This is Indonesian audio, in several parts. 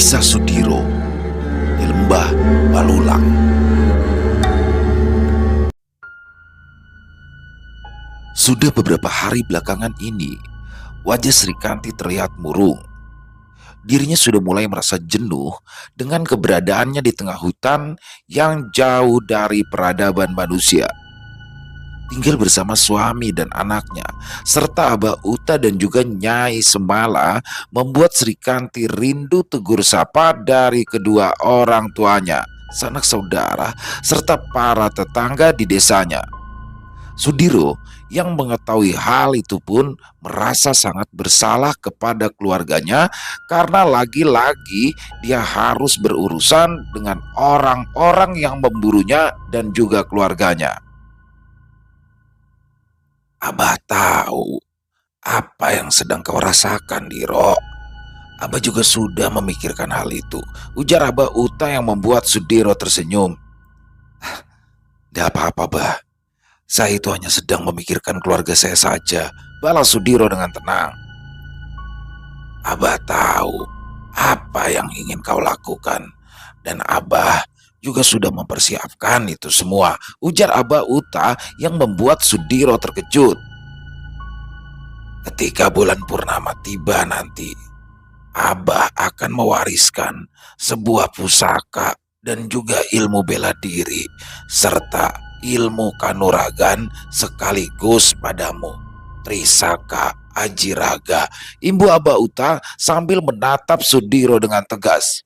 Kisah Sudiro di Lembah Balulang. Sudah beberapa hari belakangan ini, wajah Srikanti terlihat murung. Dirinya sudah mulai merasa jenuh dengan keberadaannya di tengah hutan yang jauh dari peradaban manusia. Tinggal bersama suami dan anaknya, serta Abah Uta dan juga Nyai Semala membuat Srikanti rindu tegur sapa dari kedua orang tuanya, sanak saudara, serta para tetangga di desanya. Sudiro yang mengetahui hal itu pun merasa sangat bersalah kepada keluarganya karena lagi-lagi dia harus berurusan dengan orang-orang yang memburunya dan juga keluarganya. Abah tahu apa yang sedang kau rasakan, Diro. Abah juga sudah memikirkan hal itu, ujar Abah Uta yang membuat Sudiro tersenyum. Tidak apa-apa, Bah. Saya itu hanya sedang memikirkan keluarga saya saja, balas Sudiro dengan tenang. Abah tahu apa yang ingin kau lakukan, dan Abah juga sudah mempersiapkan itu semua, ujar Abah Uta yang membuat Sudiro terkejut. Ketika bulan purnama tiba nanti, Abah akan mewariskan sebuah pusaka dan juga ilmu bela diri, serta ilmu kanuragan sekaligus padamu, Trisaka Ajiraga, imbu Abah Uta sambil menatap Sudiro dengan tegas.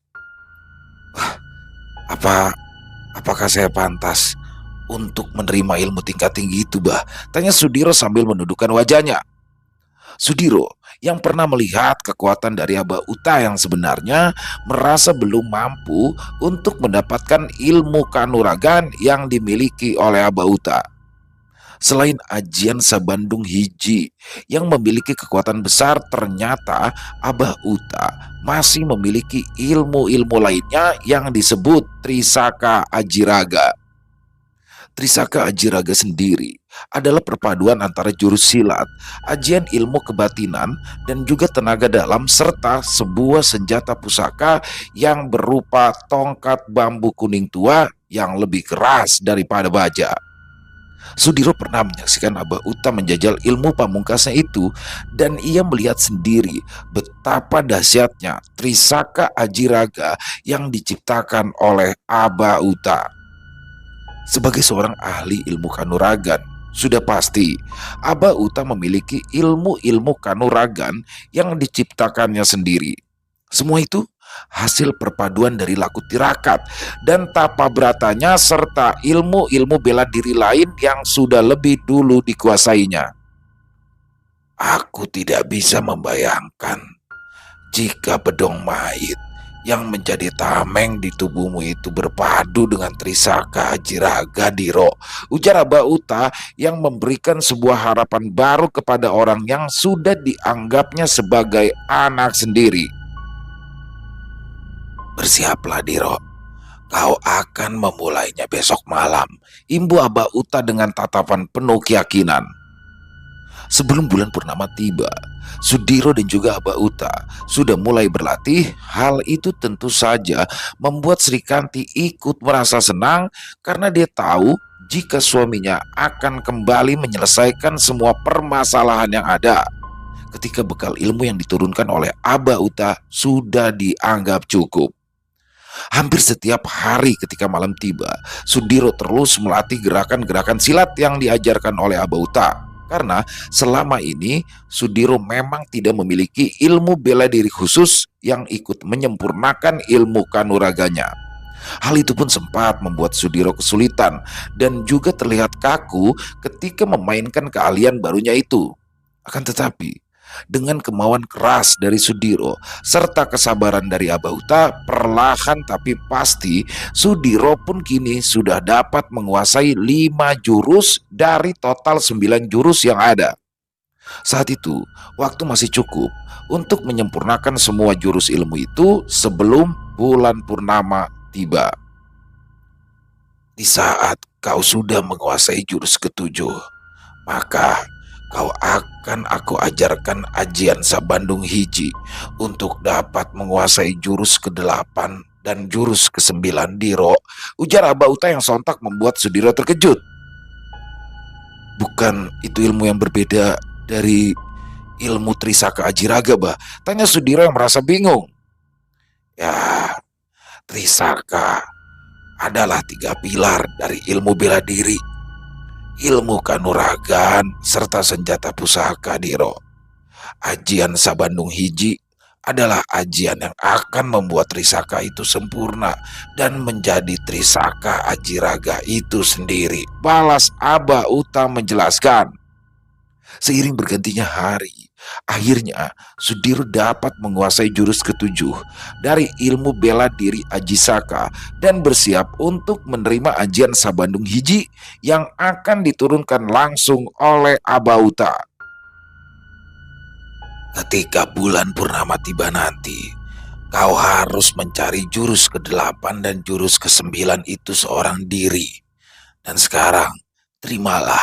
Apakah saya pantas untuk menerima ilmu tingkat tinggi itu, Bah? Tanya Sudiro sambil menundukkan wajahnya. Sudiro yang pernah melihat kekuatan dari Abah Uta yang sebenarnya merasa belum mampu untuk mendapatkan ilmu kanuragan yang dimiliki oleh Abah Uta. Selain ajian Sabandung Hiji yang memiliki kekuatan besar, ternyata Abah Uta masih memiliki ilmu-ilmu lainnya yang disebut Trisaka Ajiraga. Trisaka Ajiraga sendiri adalah perpaduan antara jurus silat, ajian ilmu kebatinan, dan juga tenaga dalam serta sebuah senjata pusaka yang berupa tongkat bambu kuning tua yang lebih keras daripada baja. Sudiro pernah menyaksikan Abah Uta menjajal ilmu pamungkasnya itu, dan ia melihat sendiri betapa dahsyatnya Trisaka Ajiraga yang diciptakan oleh Abah Uta. Sebagai seorang ahli ilmu kanuragan, sudah pasti Abah Uta memiliki ilmu-ilmu kanuragan yang diciptakannya sendiri. Semua itu hasil perpaduan dari laku tirakat dan tapa beratanya serta ilmu-ilmu bela diri lain yang sudah lebih dulu dikuasainya. Aku tidak bisa membayangkan jika bedong mayit yang menjadi tameng di tubuhmu itu berpadu dengan Trisaka Ajiraga, Diro, ujar Abah Uta yang memberikan sebuah harapan baru kepada orang yang sudah dianggapnya sebagai anak sendiri. Bersiaplah, Diro, kau akan memulainya besok malam, imbu Abah Uta dengan tatapan penuh keyakinan. Sebelum bulan purnama tiba, Sudiro dan juga Abah Uta sudah mulai berlatih. Hal itu tentu saja membuat Srikanti ikut merasa senang karena dia tahu jika suaminya akan kembali menyelesaikan semua permasalahan yang ada ketika bekal ilmu yang diturunkan oleh Abah Uta sudah dianggap cukup. Hampir setiap hari ketika malam tiba, Sudiro terus melatih gerakan-gerakan silat yang diajarkan oleh Abah Uta. Karena selama ini Sudiro memang tidak memiliki ilmu bela diri khusus yang ikut menyempurnakan ilmu kanuraganya. Hal itu pun sempat membuat Sudiro kesulitan dan juga terlihat kaku ketika memainkan keahlian barunya itu. Akan tetapi, dengan kemauan keras dari Sudiro serta kesabaran dari Abah Uta, perlahan tapi pasti Sudiro pun kini sudah dapat menguasai 5 jurus dari total 9 jurus yang ada. Saat itu, waktu masih cukup untuk menyempurnakan semua jurus ilmu itu sebelum bulan purnama tiba. Di saat kau sudah menguasai jurus ketujuh, maka kau akan akan aku ajarkan ajian Sabandung Hiji untuk dapat menguasai jurus ke-8 dan jurus ke-9, Diro, ujar Abauta yang sontak membuat Sudiro terkejut. Bukan itu ilmu yang berbeda dari ilmu Trisaka Ajiraga, bah? Tanya Sudiro yang merasa bingung. Ya, Trisaka adalah 3 pilar dari ilmu bela diri, ilmu kanuragan, serta senjata pusaka, Diro. Ajian Sabandung Hiji adalah ajian yang akan membuat Trisaka itu sempurna dan menjadi Trisaka Ajiraga itu sendiri, balas Abauta menjelaskan. Seiring bergantinya hari, akhirnya Sudiro dapat menguasai jurus ke-7 dari ilmu bela diri Ajisaka dan bersiap untuk menerima ajian Sabandung Hiji yang akan diturunkan langsung oleh Abauta. Ketika bulan purnama tiba nanti, kau harus mencari jurus ke-8 dan jurus ke-9 itu seorang diri. Dan sekarang, terimalah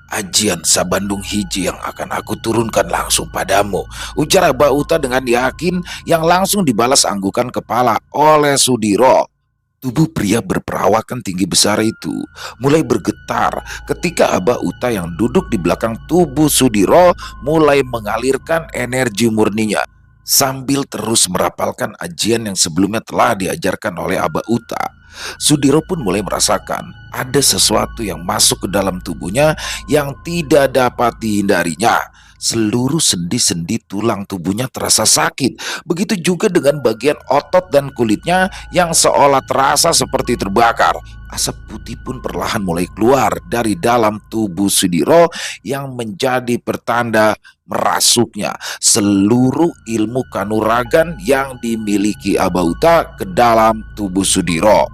ajian Sabandung Hiji yang akan aku turunkan langsung padamu, ujar Abauta dengan yakin yang langsung dibalas anggukan kepala oleh Sudiro. Tubuh pria berperawakan tinggi besar itu mulai bergetar ketika Abauta yang duduk di belakang tubuh Sudiro mulai mengalirkan energi murninya sambil terus merapalkan ajian yang sebelumnya telah diajarkan oleh Abauta. Sudiro pun mulai merasakan ada sesuatu yang masuk ke dalam tubuhnya yang tidak dapat dihindarinya. Seluruh sendi-sendi tulang tubuhnya terasa sakit. Begitu juga dengan bagian otot dan kulitnya yang seolah terasa seperti terbakar. Asap putih pun perlahan mulai keluar dari dalam tubuh Sudiro yang menjadi pertanda merasuknya seluruh ilmu kanuragan yang dimiliki Abauta ke dalam tubuh Sudiro.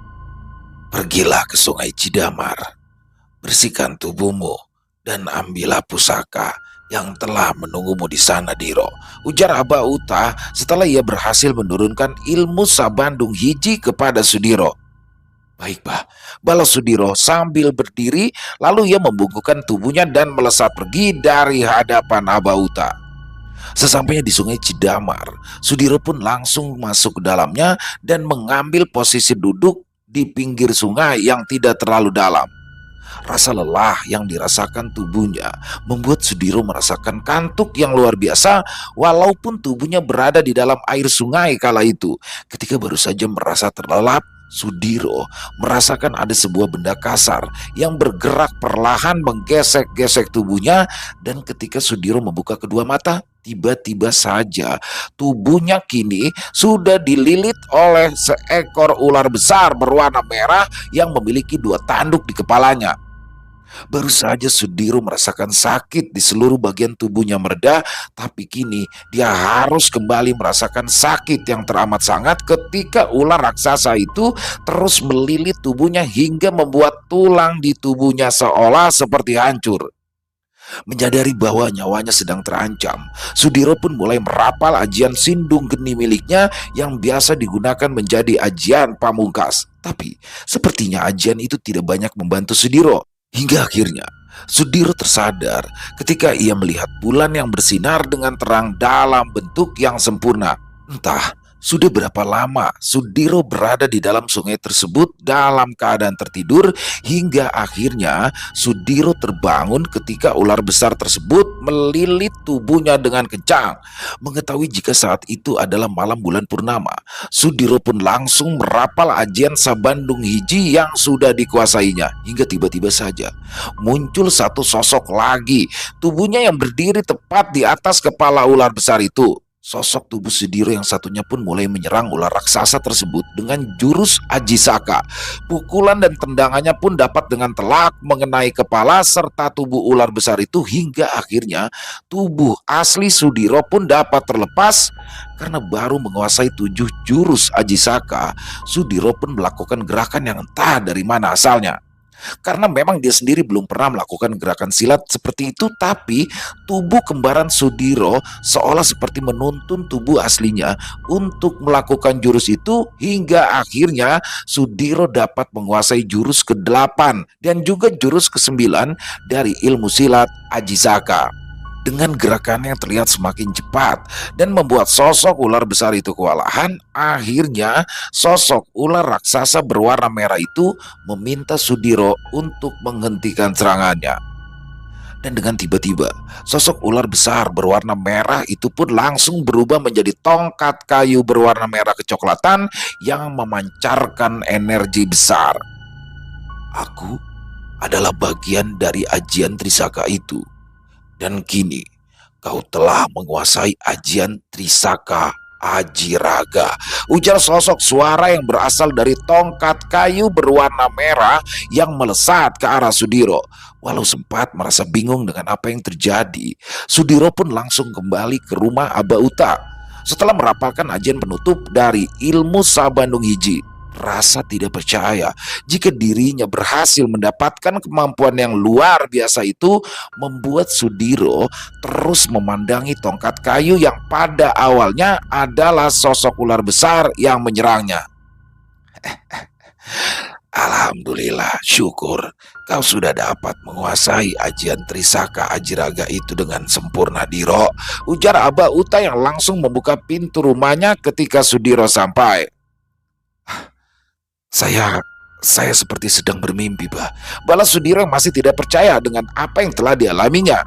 Pergilah ke Sungai Cidamar, bersihkan tubuhmu, dan ambillah pusaka yang telah menunggumu di sana, Diro, ujar Abauta setelah ia berhasil menurunkan ilmu Sabandung Hiji kepada Sudiro. Baik, bah, balas Sudiro sambil berdiri, lalu ia membungkukkan tubuhnya dan melesat pergi dari hadapan Abauta. Sesampainya di Sungai Cidamar, Sudiro pun langsung masuk ke dalamnya dan mengambil posisi duduk di pinggir sungai yang tidak terlalu dalam. Rasa lelah yang dirasakan tubuhnya membuat Sudiro merasakan kantuk yang luar biasa walaupun tubuhnya berada di dalam air sungai kala itu. Ketika baru saja merasa terlelap, Sudiro merasakan ada sebuah benda kasar yang bergerak perlahan menggesek-gesek tubuhnya, dan ketika Sudiro membuka kedua mata, tiba-tiba saja tubuhnya kini sudah dililit oleh seekor ular besar berwarna merah yang memiliki 2 tanduk di kepalanya. Baru saja Sudiro merasakan sakit di seluruh bagian tubuhnya mereda, tapi kini dia harus kembali merasakan sakit yang teramat sangat ketika ular raksasa itu terus melilit tubuhnya hingga membuat tulang di tubuhnya seolah seperti hancur. Menyadari bahwa nyawanya sedang terancam, Sudiro pun mulai merapal ajian Sindung Geni miliknya yang biasa digunakan menjadi ajian pamungkas. Tapi sepertinya ajian itu tidak banyak membantu Sudiro. Hingga akhirnya Sudiro tersadar ketika ia melihat bulan yang bersinar dengan terang dalam bentuk yang sempurna. Entah sudah berapa lama Sudiro berada di dalam sungai tersebut dalam keadaan tertidur, hingga akhirnya Sudiro terbangun ketika ular besar tersebut melilit tubuhnya dengan kencang. Mengetahui jika saat itu adalah malam bulan purnama, Sudiro pun langsung merapal ajian Sabandung Hiji yang sudah dikuasainya, hingga tiba-tiba saja muncul satu sosok lagi, tubuhnya yang berdiri tepat di atas kepala ular besar itu. Sosok tubuh Sudiro yang satunya pun mulai menyerang ular raksasa tersebut dengan jurus Ajisaka. Pukulan dan tendangannya pun dapat dengan telak mengenai kepala serta tubuh ular besar itu, hingga akhirnya tubuh asli Sudiro pun dapat terlepas. Karena baru menguasai 7 jurus Ajisaka, Sudiro pun melakukan gerakan yang entah dari mana asalnya. Karena memang dia sendiri belum pernah melakukan gerakan silat seperti itu, tapi tubuh kembaran Sudiro seolah seperti menuntun tubuh aslinya untuk melakukan jurus itu, hingga akhirnya Sudiro dapat menguasai jurus ke-8 dan juga jurus ke-9 dari ilmu silat Ajisaka. Dengan gerakannya yang terlihat semakin cepat dan membuat sosok ular besar itu kewalahan, akhirnya sosok ular raksasa berwarna merah itu meminta Sudiro untuk menghentikan serangannya. Dan dengan tiba-tiba, sosok ular besar berwarna merah itu pun langsung berubah menjadi tongkat kayu berwarna merah kecoklatan yang memancarkan energi besar. Aku adalah bagian dari ajian Trisaka itu. Dan kini kau telah menguasai ajian Trisaka Ajiraga. Ujar sosok suara yang berasal dari tongkat kayu berwarna merah yang melesat ke arah Sudiro. Walau sempat merasa bingung dengan apa yang terjadi, Sudiro pun langsung kembali ke rumah Aba Uta. Setelah merapalkan ajian penutup dari ilmu Sabandung Hiji, rasa tidak percaya jika dirinya berhasil mendapatkan kemampuan yang luar biasa itu membuat Sudiro terus memandangi tongkat kayu yang pada awalnya adalah sosok ular besar yang menyerangnya. Alhamdulillah, syukur kau sudah dapat menguasai ajian Trisaka Ajiraga itu dengan sempurna, Diro. Ujar Aba Uta yang langsung membuka pintu rumahnya ketika Sudiro sampai. Saya seperti sedang bermimpi, Bah. Balas Sudiro yang masih tidak percaya dengan apa yang telah dialaminya.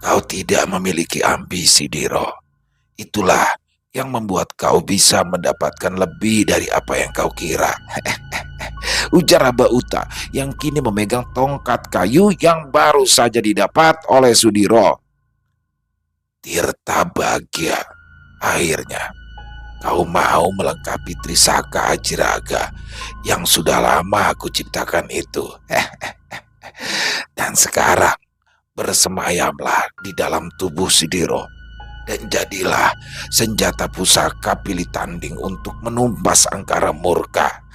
Kau tidak memiliki ambisi, Diro. Itulah yang membuat kau bisa mendapatkan lebih dari apa yang kau kira. Ujar Aba Uta yang kini memegang tongkat kayu yang baru saja didapat oleh Sudiro. Tirta Bagya, akhirnya kau mau melengkapi Trisaka Ajiraga yang sudah lama aku ciptakan itu. Dan sekarang bersemayamlah di dalam tubuh Sudiro dan jadilah senjata pusaka pilih tanding untuk menumpas angkara murka.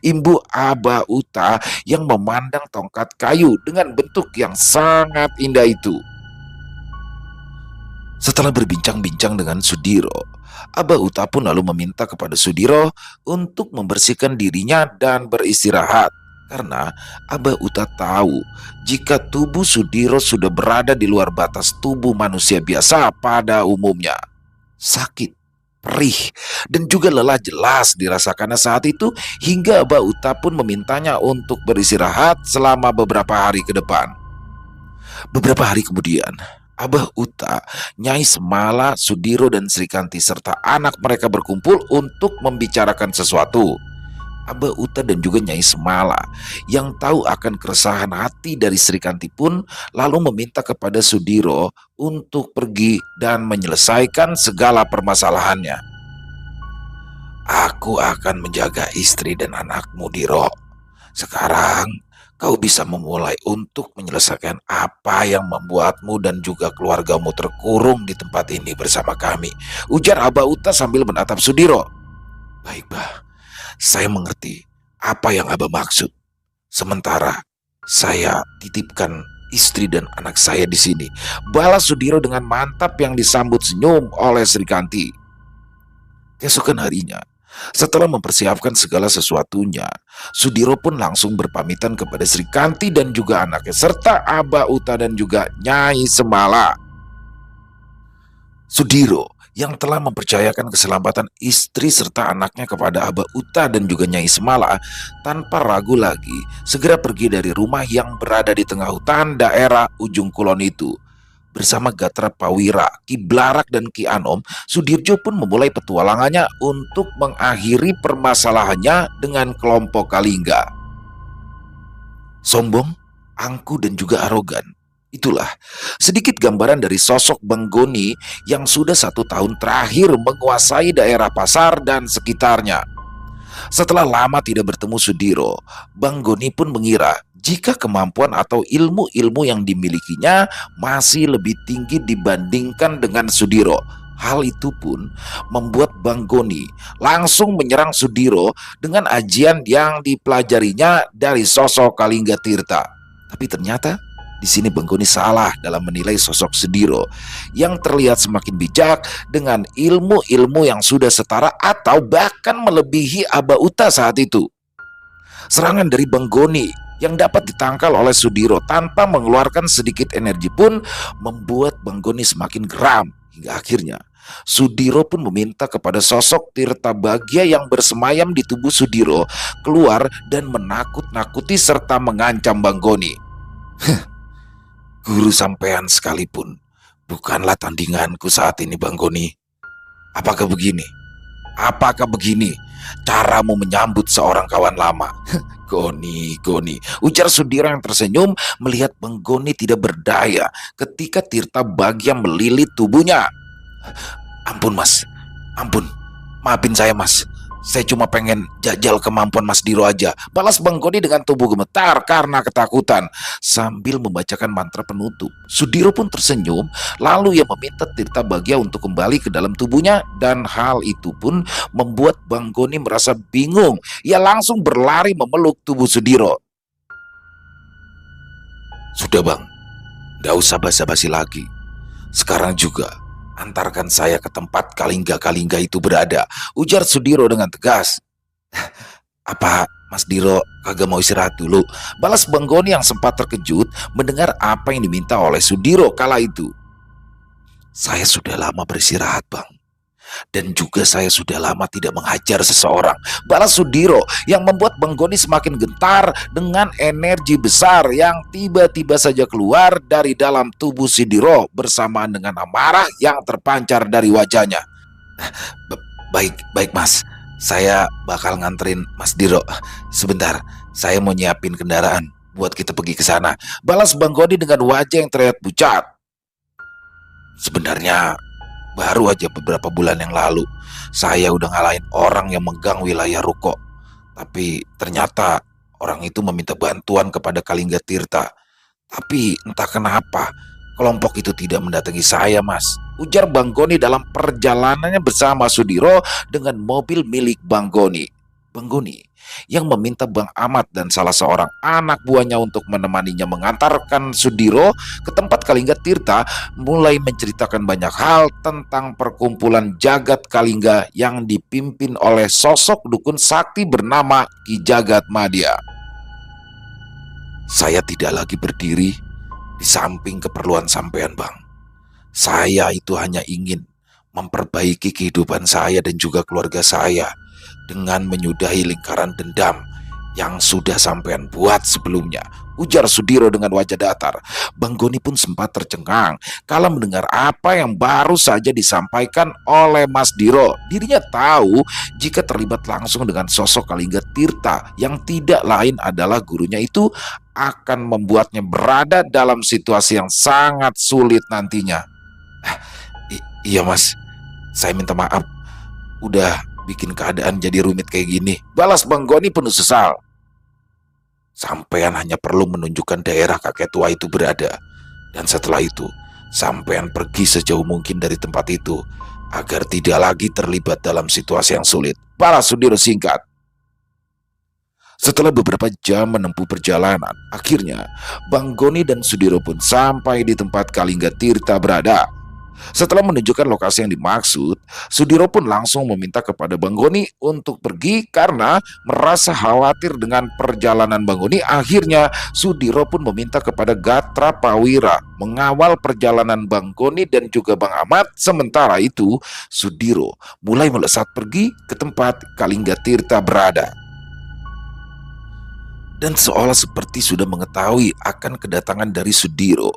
Imbu Aba Uta yang memandang tongkat kayu dengan bentuk yang sangat indah itu. Setelah berbincang-bincang dengan Sudiro, Aba Uta pun lalu meminta kepada Sudiro untuk membersihkan dirinya dan beristirahat. Karena Aba Uta tahu jika tubuh Sudiro sudah berada di luar batas tubuh manusia biasa pada umumnya. Sakit, perih, dan juga lelah jelas dirasakannya saat itu hingga Aba Uta pun memintanya untuk beristirahat selama beberapa hari ke depan. Beberapa hari kemudian, Abah Uta, Nyai Semala, Sudiro, dan Srikanti serta anak mereka berkumpul untuk membicarakan sesuatu. Abah Uta dan juga Nyai Semala yang tahu akan keresahan hati dari Srikanti pun lalu meminta kepada Sudiro untuk pergi dan menyelesaikan segala permasalahannya. Aku akan menjaga istri dan anakmu, Diro. Sekarang kau bisa memulai untuk menyelesaikan apa yang membuatmu dan juga keluargamu terkurung di tempat ini bersama kami. Ujar Aba Uta sambil menatap Sudiro. Baik, Bah. Saya mengerti apa yang Abah maksud. Sementara saya titipkan istri dan anak saya di sini. Balas Sudiro dengan mantap yang disambut senyum oleh Srikanti. Keesokan harinya, setelah mempersiapkan segala sesuatunya, Sudiro pun langsung berpamitan kepada Srikanti dan juga anaknya serta Aba Uta dan juga Nyai Semala. Sudiro yang telah mempercayakan keselamatan istri serta anaknya kepada Aba Uta dan juga Nyai Semala tanpa ragu lagi segera pergi dari rumah yang berada di tengah hutan daerah ujung kulon itu. Bersama Gatra Pawira, Ki Blarak, dan Ki Anom, Sudirjo pun memulai petualangannya untuk mengakhiri permasalahannya dengan kelompok Kalingga. Sombong, angkuh, dan juga arogan. Itulah sedikit gambaran dari sosok Bang Goni yang sudah 1 tahun terakhir menguasai daerah pasar dan sekitarnya. Setelah lama tidak bertemu Sudiro, Bang Goni pun mengira jika kemampuan atau ilmu-ilmu yang dimilikinya masih lebih tinggi dibandingkan dengan Sudiro. Hal itu pun membuat Bang Goni langsung menyerang Sudiro dengan ajian yang dipelajarinya dari sosok Kalingga Tirta. Tapi ternyata di sini Bang Goni salah dalam menilai sosok Sudiro yang terlihat semakin bijak dengan ilmu-ilmu yang sudah setara atau bahkan melebihi Aba Uta saat itu. Serangan dari Banggoni yang dapat ditangkal oleh Sudiro tanpa mengeluarkan sedikit energi pun membuat Banggoni semakin geram. Hingga akhirnya Sudiro pun meminta kepada sosok Tirta Bagya yang bersemayam di tubuh Sudiro keluar dan menakut-nakuti serta mengancam Banggoni. Guru sampean sekalipun bukanlah tandinganku saat ini, Banggoni. Apakah begini? Apakah begini caramu menyambut seorang kawan lama? Goni, ujar Sudiro yang tersenyum melihat Banggoni tidak berdaya ketika Tirta Bagya melilit tubuhnya. Ampun mas, ampun, maafin saya mas. Saya cuma pengen jajal kemampuan Mas Diro aja, balas Banggoni dengan tubuh gemetar karena ketakutan. Sambil membacakan mantra penutup, Sudiro pun tersenyum, lalu ia meminta Tirta Bagya untuk kembali ke dalam tubuhnya. Dan hal itu pun membuat Banggoni merasa bingung. Ia langsung berlari memeluk tubuh Sudiro. Sudah bang, gak usah basa-basi lagi. Sekarang juga antarkan saya ke tempat Kalingga-Kalingga itu berada, ujar Sudiro dengan tegas. Apa Mas Diro kagak mau istirahat dulu? Balas Banggoni yang sempat terkejut mendengar apa yang diminta oleh Sudiro kala itu. Saya sudah lama beristirahat bang, dan juga saya sudah lama tidak menghajar seseorang, balas Sudiro yang membuat Banggoni semakin gentar dengan energi besar yang tiba-tiba saja keluar dari dalam tubuh Sudiro bersamaan dengan amarah yang terpancar dari wajahnya. Baik mas, saya bakal nganterin Mas Diro. Sebentar, saya mau nyiapin kendaraan buat kita pergi ke sana, balas Banggoni dengan wajah yang terlihat pucat. Sebenarnya baru aja beberapa bulan yang lalu saya udah ngalahin orang yang megang wilayah Ruko. Tapi ternyata orang itu meminta bantuan kepada Kalingga Tirta. Tapi entah kenapa kelompok itu tidak mendatangi saya mas, ujar Banggoni dalam perjalanannya bersama Sudiro dengan mobil milik Banggoni. Banggoni yang meminta Bang Ahmad dan salah seorang anak buahnya untuk menemaninya mengantarkan Sudiro ke tempat Kalingga Tirta, mulai menceritakan banyak hal tentang perkumpulan jagat Kalingga yang dipimpin oleh sosok dukun sakti bernama Ki Jagat Madya. Saya tidak lagi berdiri di samping keperluan sampean bang. Saya itu hanya ingin memperbaiki kehidupan saya dan juga keluarga saya dengan menyudahi lingkaran dendam yang sudah sampean buat sebelumnya, ujar Sudiro dengan wajah datar. Banggoni pun sempat tercengang kala mendengar apa yang baru saja disampaikan oleh Mas Diro. Dirinya tahu jika terlibat langsung dengan sosok Kalingga Tirta yang tidak lain adalah gurunya itu akan membuatnya berada dalam situasi yang sangat sulit nantinya. Iya mas, saya minta maaf udah bikin keadaan jadi rumit kayak gini, balas Banggoni penuh sesal. Sampean hanya perlu menunjukkan daerah kakek tua itu berada, dan setelah itu sampean pergi sejauh mungkin dari tempat itu agar tidak lagi terlibat dalam situasi yang sulit, balas Sudiro singkat. Setelah beberapa jam menempuh perjalanan, akhirnya Banggoni dan Sudiro pun sampai di tempat Kalingga Tirta berada. Setelah menunjukkan lokasi yang dimaksud, Sudiro pun langsung meminta kepada Banggoni untuk pergi karena merasa khawatir dengan perjalanan Banggoni. Akhirnya Sudiro pun meminta kepada Gatra Pawira mengawal perjalanan Banggoni dan juga Bang Ahmad. Sementara itu Sudiro mulai melesat pergi ke tempat Kalingga Tirta berada. Dan seolah seperti sudah mengetahui akan kedatangan dari Sudiro,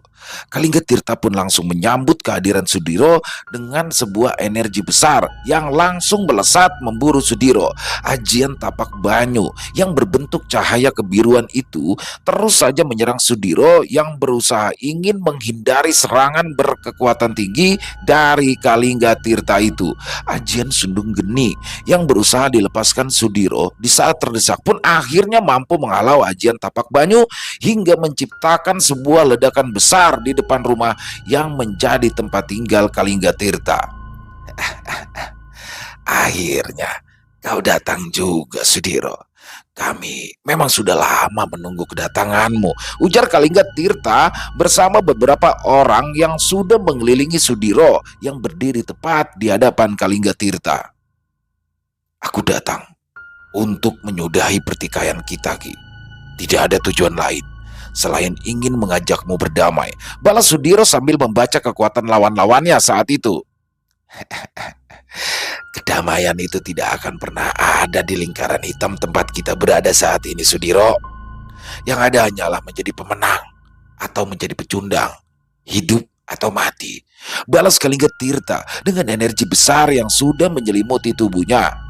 Kalingga Tirta pun langsung menyambut kehadiran Sudiro dengan sebuah energi besar yang langsung melesat memburu Sudiro. Ajian tapak banyu yang berbentuk cahaya kebiruan itu terus saja menyerang Sudiro yang berusaha ingin menghindari serangan berkekuatan tinggi dari Kalingga Tirta itu. Ajian sundung geni yang berusaha dilepaskan Sudiro di saat terdesak pun akhirnya mampu menghalau ajian tapak banyu hingga menciptakan sebuah ledakan besar di depan rumah yang menjadi tempat tinggal Kalingga Tirta. Akhirnya kau datang juga Sudiro. Kami memang sudah lama menunggu kedatanganmu, ujar Kalingga Tirta bersama beberapa orang yang sudah mengelilingi Sudiro yang berdiri tepat di hadapan Kalingga Tirta. Aku datang untuk menyudahi pertikaian kita, Ki. Tidak ada tujuan lain selain ingin mengajakmu berdamai, balas Sudiro sambil membaca kekuatan lawan-lawannya saat itu. Kedamaian itu tidak akan pernah ada di lingkaran hitam tempat kita berada saat ini, Sudiro. Yang ada hanyalah menjadi pemenang atau menjadi pecundang, hidup atau mati. Balas Kalingga Tirta dengan energi besar yang sudah menyelimuti tubuhnya.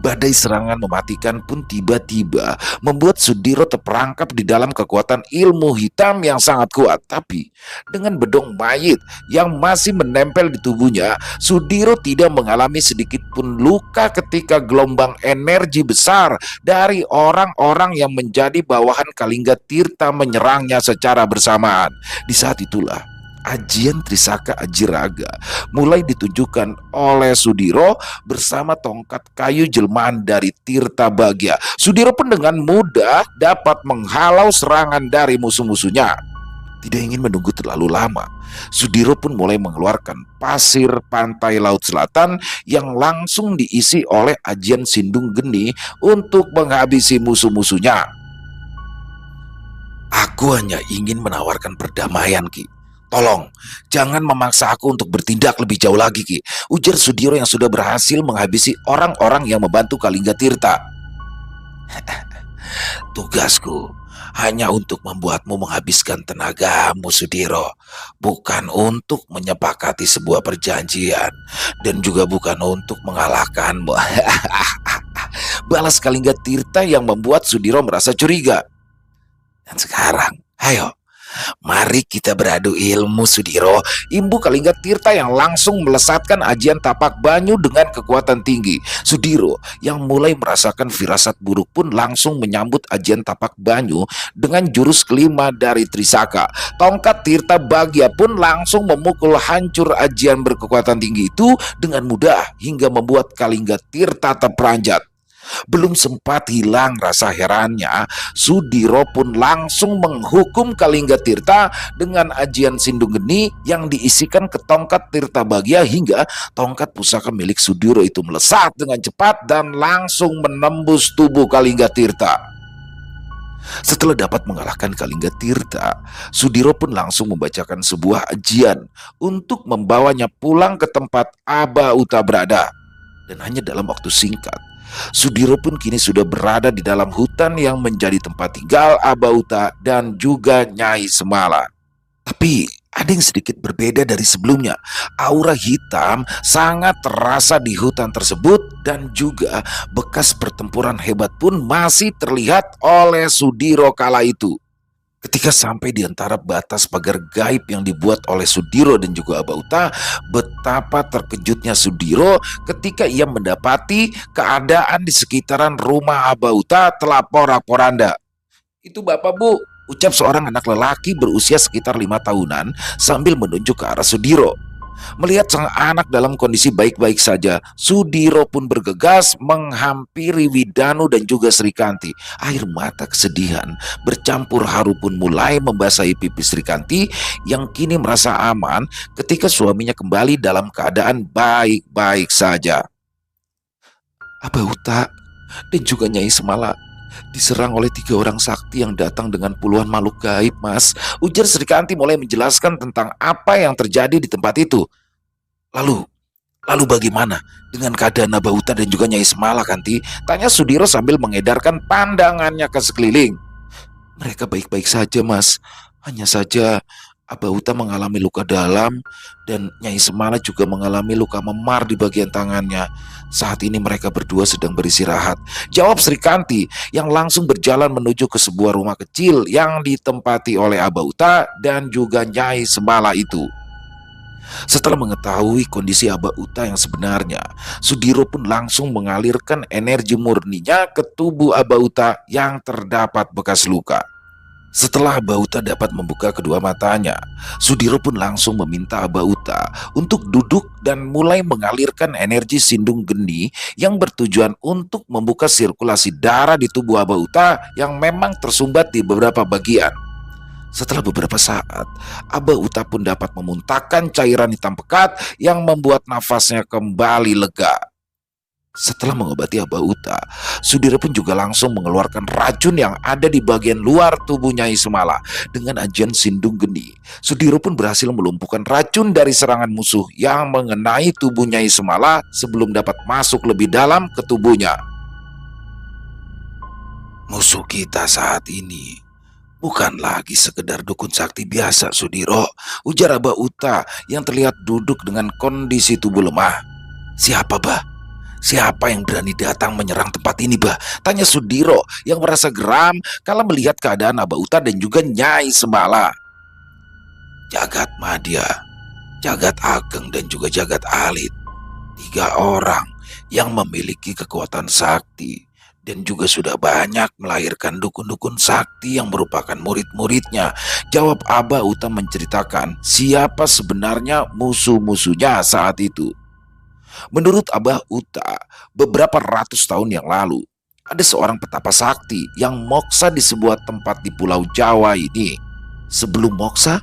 Badai serangan mematikan pun tiba-tiba membuat Sudiro terperangkap di dalam kekuatan ilmu hitam yang sangat kuat. Tapi dengan bedong mayit yang masih menempel di tubuhnya, Sudiro tidak mengalami sedikit pun luka ketika gelombang energi besar dari orang-orang yang menjadi bawahan Kalingga Tirta menyerangnya secara bersamaan. Di saat itulah ajian Trisaka Ajiraga mulai ditunjukkan oleh Sudiro bersama tongkat kayu jelmaan dari Tirta Bagya. Sudiro pun dengan mudah dapat menghalau serangan dari musuh-musuhnya. Tidak ingin menunggu terlalu lama, Sudiro pun mulai mengeluarkan pasir pantai Laut Selatan yang langsung diisi oleh ajian Sindung Geni untuk menghabisi musuh-musuhnya. Aku hanya ingin menawarkan perdamaian, Ki. Tolong, jangan memaksa aku untuk bertindak lebih jauh lagi, Ki. Ujar Sudiro yang sudah berhasil menghabisi orang-orang yang membantu Kalingga Tirta. Tugasku hanya untuk membuatmu menghabiskan tenagamu, Sudiro. Bukan untuk menyepakati sebuah perjanjian. Dan juga bukan untuk mengalahkanmu. Balas Kalingga Tirta yang membuat Sudiro merasa curiga. Dan sekarang, ayo, mari kita beradu ilmu, Sudiro. Imbu Kalingga Tirta yang langsung melesatkan ajian tapak banyu dengan kekuatan tinggi. Sudiro yang mulai merasakan firasat buruk pun langsung menyambut ajian tapak banyu dengan jurus kelima dari Trisaka. Tongkat Tirta Bagya pun langsung memukul hancur ajian berkekuatan tinggi itu dengan mudah hingga membuat Kalingga Tirta terperanjat. Belum sempat hilang rasa herannya, Sudiro pun langsung menghukum Kalingga Tirta dengan ajian Sindung Geni yang diisikan ke tongkat Tirta Bagya hingga tongkat pusaka milik Sudiro itu melesat dengan cepat dan langsung menembus tubuh Kalingga Tirta. Setelah dapat mengalahkan Kalingga Tirta, Sudiro pun langsung membacakan sebuah ajian untuk membawanya pulang ke tempat Aba Uta berada. Dan hanya dalam waktu singkat, Sudiro pun kini sudah berada di dalam hutan yang menjadi tempat tinggal Aba Uta dan juga Nyai Semala. Tapi ada yang sedikit berbeda dari sebelumnya. Aura hitam sangat terasa di hutan tersebut dan juga bekas pertempuran hebat pun masih terlihat oleh Sudiro kala itu. Ketika sampai di antara batas pagar gaib yang dibuat oleh Sudiro dan juga Aba Uta, betapa terkejutnya Sudiro ketika ia mendapati keadaan di sekitaran rumah Aba Uta telah porak-poranda. Itu Bapak, Bu, ucap seorang anak lelaki berusia sekitar 5 tahunan sambil menunjuk ke arah Sudiro. Melihat sang anak dalam kondisi baik-baik saja, Sudiro pun bergegas menghampiri Widanu dan juga Srikanti. Air mata kesedihan bercampur haru pun mulai membasahi pipi Srikanti yang kini merasa aman ketika suaminya kembali dalam keadaan baik-baik saja. Aba Uta dan juga Nyai Semala diserang oleh 3 orang sakti yang datang dengan puluhan makhluk gaib, Mas. Ujar Srikanti mulai menjelaskan tentang apa yang terjadi di tempat itu. Lalu bagaimana dengan keadaan Aba Uta dan juga Nyai Semala, Kanti? Tanya Sudiro sambil mengedarkan pandangannya ke sekeliling. Mereka baik-baik saja, Mas. Hanya saja Aba Uta mengalami luka dalam dan Nyai Semala juga mengalami luka memar di bagian tangannya. Saat ini mereka berdua sedang beristirahat, jawab Srikanti yang langsung berjalan menuju ke sebuah rumah kecil yang ditempati oleh Aba Uta dan juga Nyai Semala itu. Setelah mengetahui kondisi Aba Uta yang sebenarnya, Sudiro pun langsung mengalirkan energi murninya ke tubuh Aba Uta yang terdapat bekas luka. Setelah Aba Uta dapat membuka kedua matanya, Sudiro pun langsung meminta Aba Uta untuk duduk dan mulai mengalirkan energi Sindung Geni yang bertujuan untuk membuka sirkulasi darah di tubuh Aba Uta yang memang tersumbat di beberapa bagian. Setelah beberapa saat, Aba Uta pun dapat memuntahkan cairan hitam pekat yang membuat nafasnya kembali lega. Setelah mengobati Abah Uta, Sudiro pun juga langsung mengeluarkan racun yang ada di bagian luar tubuh Nyai Semala. Dengan ajian Sindung Geni, Sudiro pun berhasil melumpuhkan racun dari serangan musuh yang mengenai tubuh Nyai Semala sebelum dapat masuk lebih dalam ke tubuhnya. Musuh kita saat ini bukan lagi sekedar dukun sakti biasa, Sudiro, ujar Abah Uta yang terlihat duduk dengan kondisi tubuh lemah. Siapa, Bah? Siapa yang berani datang menyerang tempat ini, Bah? Tanya Sudiro yang merasa geram kala melihat keadaan Abah Uta dan juga Nyai Semala. Jagat Madya, Jagat Ageng dan juga Jagat Alit. 3 orang yang memiliki kekuatan sakti dan juga sudah banyak melahirkan dukun-dukun sakti yang merupakan murid-muridnya. Jawab Abah Uta menceritakan siapa sebenarnya musuh-musuhnya saat itu. Menurut Abah Uta, beberapa ratus tahun yang lalu, ada seorang petapa sakti yang moksa di sebuah tempat di Pulau Jawa ini. Sebelum moksa,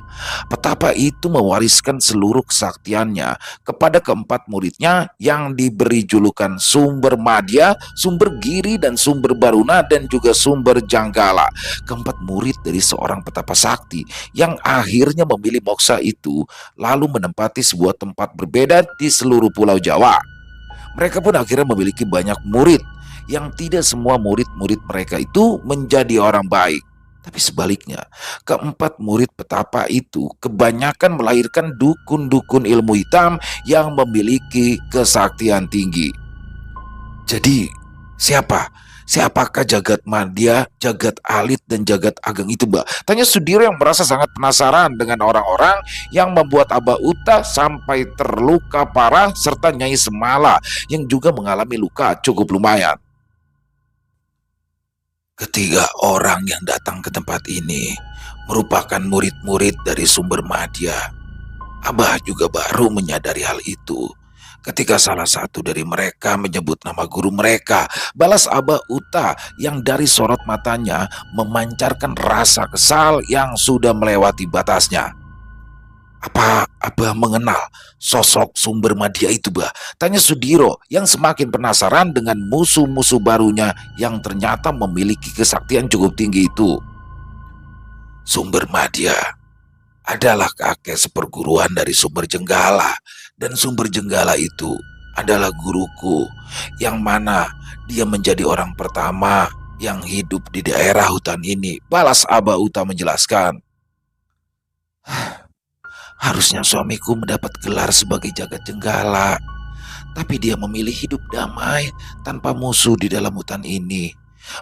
petapa itu mewariskan seluruh kesaktiannya kepada keempat muridnya yang diberi julukan Sumber Madya, Sumber Giri, dan Sumber Baruna, dan juga Sumber Janggala. Keempat murid dari seorang petapa sakti yang akhirnya memilih moksa itu lalu menempati sebuah tempat berbeda di seluruh Pulau Jawa. Mereka pun akhirnya memiliki banyak murid yang tidak semua murid-murid mereka itu menjadi orang baik. Tapi sebaliknya, keempat murid petapa itu kebanyakan melahirkan dukun-dukun ilmu hitam yang memiliki kesaktian tinggi. Jadi, siapa? Siapakah Jagat Madya, Jagat Alit, dan Jagat Ageng itu, Mbak? Tanya Sudiro yang merasa sangat penasaran dengan orang-orang yang membuat Abah Uta sampai terluka parah serta Nyai Semala yang juga mengalami luka cukup lumayan. Ketiga orang yang datang ke tempat ini merupakan murid-murid dari Sumber Madya. Abah juga baru menyadari hal itu ketika salah satu dari mereka menyebut nama guru mereka. Balas Abah Uta yang dari sorot matanya memancarkan rasa kesal yang sudah melewati batasnya. Apa Abah mengenal sosok Sumber Madya itu, Bah? Tanya Sudiro yang semakin penasaran dengan musuh-musuh barunya yang ternyata memiliki kesaktian cukup tinggi itu. Sumber Madya adalah kakek seperguruan dari Sumber Jenggala, dan Sumber Jenggala itu adalah guruku, yang mana dia menjadi orang pertama yang hidup di daerah hutan ini. Balas Abah Uta menjelaskan. Harusnya suamiku mendapat gelar sebagai Jagat Jenggala, tapi dia memilih hidup damai tanpa musuh di dalam hutan ini,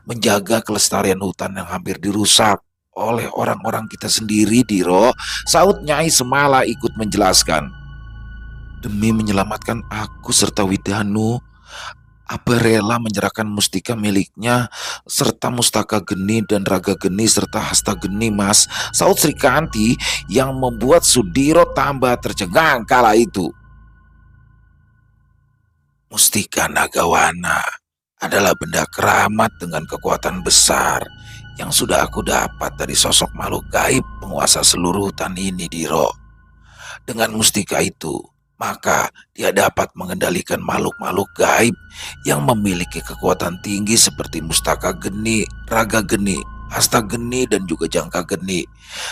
menjaga kelestarian hutan yang hampir dirusak oleh orang-orang kita sendiri, Diro. Saud Nyai Semala ikut menjelaskan. Demi menyelamatkan aku serta Widanu, Abah rela menyerahkan mustika miliknya serta mustaka geni dan raga geni serta hasta geni, Mas. Saud Srikanti yang membuat Sudiro tambah tercengang kala itu. Mustika Nagawana adalah benda keramat dengan kekuatan besar yang sudah aku dapat dari sosok makhluk gaib penguasa seluruh hutan ini, Diro. Dengan mustika itu, maka dia dapat mengendalikan makhluk-makhluk gaib yang memiliki kekuatan tinggi seperti mustaka geni, raga geni, hasta geni, dan juga jangka geni.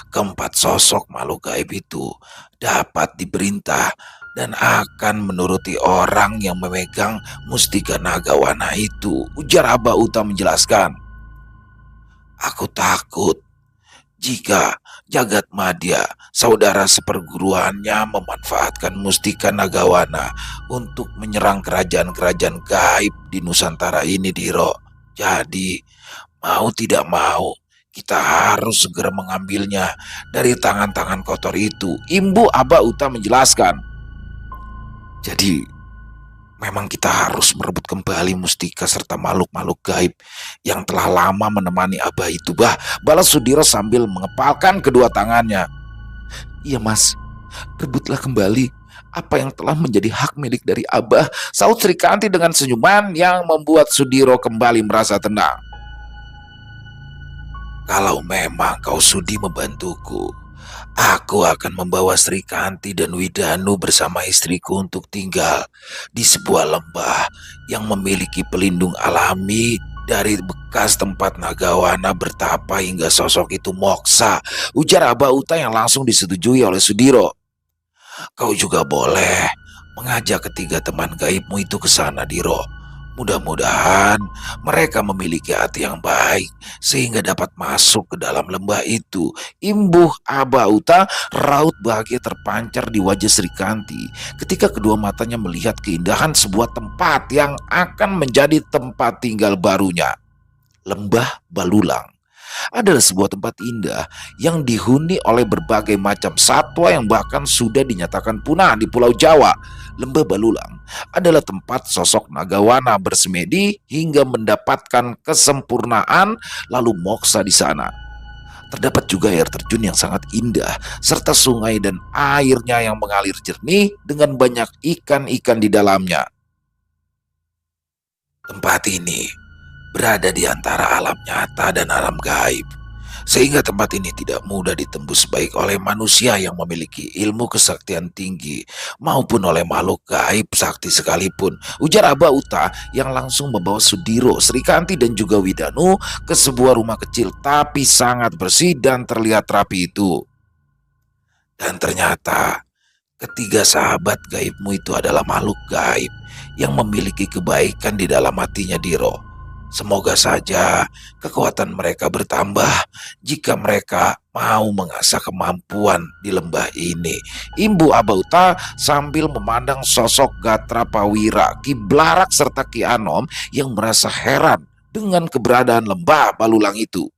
Keempat sosok makhluk gaib itu dapat diperintah dan akan menuruti orang yang memegang mustika Nagawana itu, ujar Abah Uta menjelaskan. Aku takut jika Jagat Madya, saudara seperguruannya, memanfaatkan mustika Nagawana untuk menyerang kerajaan-kerajaan gaib di Nusantara ini, Diro. Jadi, mau tidak mau, kita harus segera mengambilnya dari tangan-tangan kotor itu, Imbu Abah Uta menjelaskan. Jadi, memang kita harus merebut kembali mustika serta makhluk-makhluk gaib yang telah lama menemani Abah itu, Bah. Balas Sudiro sambil mengepalkan kedua tangannya. Iya, Mas, rebutlah kembali apa yang telah menjadi hak milik dari Abah, saud Srikanti dengan senyuman yang membuat Sudiro kembali merasa tenang. Kalau memang kau sudi membantuku, Aku akan membawa Sri Kanti dan Widanu bersama istriku untuk tinggal di sebuah lembah yang memiliki pelindung alami dari bekas tempat Nagawana bertapa hingga sosok itu moksa, ujar Aba Uta yang langsung disetujui oleh Sudiro. Kau juga boleh mengajak ketiga teman gaibmu itu ke sana, Diro. Mudah-mudahan mereka memiliki hati yang baik sehingga dapat masuk ke dalam lembah itu. Imbuh Aba Uta, raut bahagia terpancar di wajah Sri Kanti ketika kedua matanya melihat keindahan sebuah tempat yang akan menjadi tempat tinggal barunya. Lembah Balulang adalah sebuah tempat indah yang dihuni oleh berbagai macam satwa yang bahkan sudah dinyatakan punah di Pulau Jawa. Lembah Balulang adalah tempat sosok Nagawana bersemedi hingga mendapatkan kesempurnaan lalu moksa di sana. Terdapat juga air terjun yang sangat indah serta sungai dan airnya yang mengalir jernih dengan banyak ikan-ikan di dalamnya. Tempat ini berada di antara alam nyata dan alam gaib, sehingga tempat ini tidak mudah ditembus baik oleh manusia yang memiliki ilmu kesaktian tinggi maupun oleh makhluk gaib sakti sekalipun, ujar Aba Uta yang langsung membawa Sudiro, Sri Kanti dan juga Widanu ke sebuah rumah kecil tapi sangat bersih dan terlihat rapi itu. Dan ternyata ketiga sahabat gaibmu itu adalah makhluk gaib yang memiliki kebaikan di dalam hatinya, Diro. Semoga saja kekuatan mereka bertambah jika mereka mau mengasah kemampuan di lembah ini. Imbu Abauta sambil memandang sosok Gatra Pawira, Ki Blarak serta Ki Anom yang merasa heran dengan keberadaan lembah Balulang itu.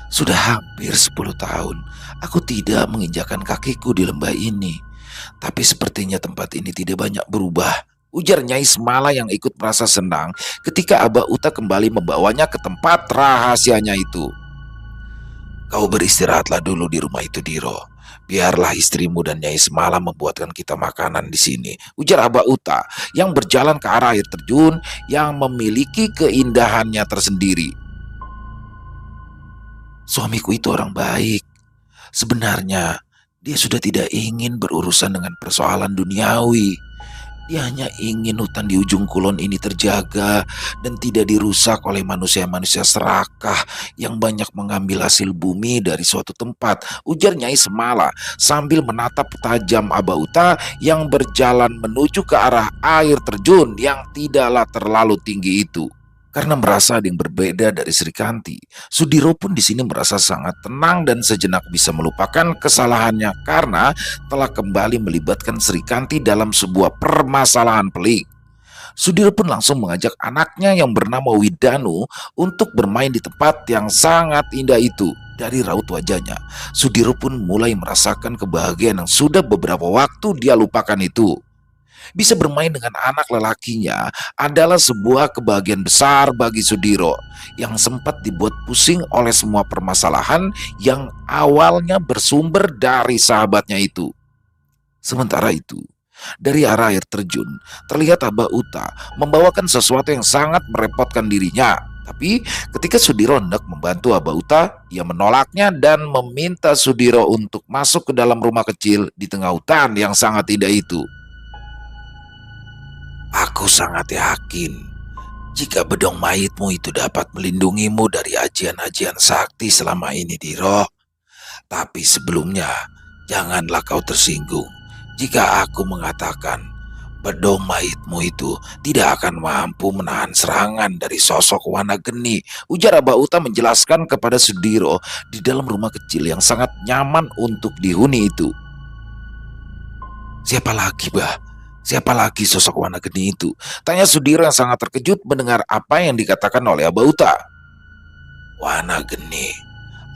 Sudah hampir 10 tahun aku tidak menginjakan kakiku di lembah ini. Tapi sepertinya tempat ini tidak banyak berubah, ujar Nyai Semala yang ikut merasa senang ketika Aba Uta kembali membawanya ke tempat rahasianya itu. Kau beristirahatlah dulu di rumah itu, Diro. Biarlah istrimu dan Nyai Semala membuatkan kita makanan di sini, ujar Aba Uta yang berjalan ke arah air terjun yang memiliki keindahannya tersendiri. Suamiku itu orang baik. Sebenarnya dia sudah tidak ingin berurusan dengan persoalan duniawi. Dia hanya ingin hutan di ujung kulon ini terjaga dan tidak dirusak oleh manusia-manusia serakah yang banyak mengambil hasil bumi dari suatu tempat, ujar Nyai Semala sambil menatap tajam Aba Uta yang berjalan menuju ke arah air terjun yang tidaklah terlalu tinggi itu. Karena merasa ada yang berbeda dari Sri Kanti, Sudiro pun di sini merasa sangat tenang dan sejenak bisa melupakan kesalahannya karena telah kembali melibatkan Sri Kanti dalam sebuah permasalahan pelik. Sudiro pun langsung mengajak anaknya yang bernama Widanu untuk bermain di tempat yang sangat indah itu. Dari raut wajahnya, Sudiro pun mulai merasakan kebahagiaan yang sudah beberapa waktu dia lupakan itu. Bisa bermain dengan anak lelakinya adalah sebuah kebahagiaan besar bagi Sudiro yang sempat dibuat pusing oleh semua permasalahan yang awalnya bersumber dari sahabatnya itu. Sementara itu, dari arah air terjun, terlihat Aba Uta membawakan sesuatu yang sangat merepotkan dirinya. Tapi ketika Sudiro hendak membantu Aba Uta, ia menolaknya dan meminta Sudiro untuk masuk ke dalam rumah kecil di tengah hutan yang sangat indah itu. Aku sangat yakin jika bedong mayitmu itu dapat melindungimu dari ajian-ajian sakti selama ini, Diro. Tapi sebelumnya, janganlah kau tersinggung jika aku mengatakan bedong mayitmu itu tidak akan mampu menahan serangan dari sosok Wanageni, ujar Aba Uta menjelaskan kepada Sudiro di dalam rumah kecil yang sangat nyaman untuk dihuni itu. Siapa lagi, Bah? Siapa lagi sosok Wanageni itu? Tanya Sudiro yang sangat terkejut mendengar apa yang dikatakan oleh Aba Uta. Wanageni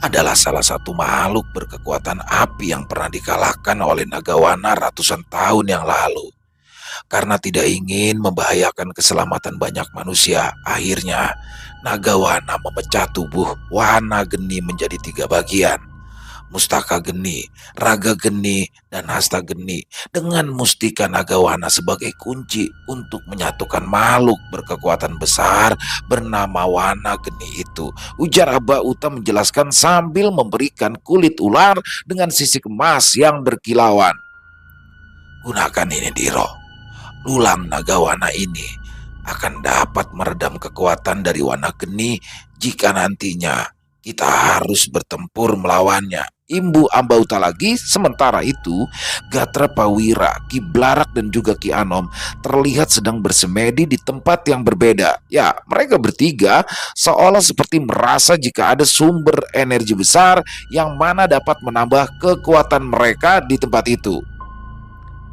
adalah salah satu makhluk berkekuatan api yang pernah dikalahkan oleh Nagawana ratusan tahun yang lalu. Karena tidak ingin membahayakan keselamatan banyak manusia, akhirnya Nagawana memecah tubuh Wanageni menjadi 3 bagian. Mustaka Geni, Raga Geni, dan Hasta Geni dengan Mustika Nagawana sebagai kunci untuk menyatukan makhluk berkekuatan besar bernama Wana Geni itu. Ujar Aba Uta menjelaskan sambil memberikan kulit ular dengan sisik emas yang berkilauan. Gunakan ini, Diro. Lulang Nagawana ini akan dapat meredam kekuatan dari Wana Geni jika nantinya kita harus bertempur melawannya. Imbu Ambauta lagi. Sementara itu, Gatra Pawira, Ki Blarak dan juga Ki Anom terlihat sedang bersemedi di tempat yang berbeda. Ya, mereka bertiga seolah seperti merasa jika ada sumber energi besar yang mana dapat menambah kekuatan mereka di tempat itu.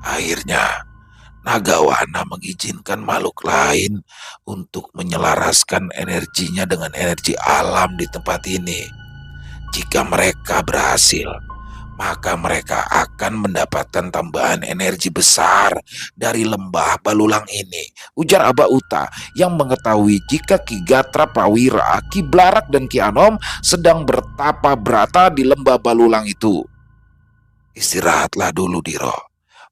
Akhirnya, Nagawana mengizinkan makhluk lain untuk menyelaraskan energinya dengan energi alam di tempat ini. Jika mereka berhasil, maka mereka akan mendapatkan tambahan energi besar dari lembah Balulang ini. Ujar Aba Uta yang mengetahui jika Ki Gatra Prawira, Ki Blarak dan Ki Anom sedang bertapa brata di lembah Balulang itu. Istirahatlah dulu, Diro.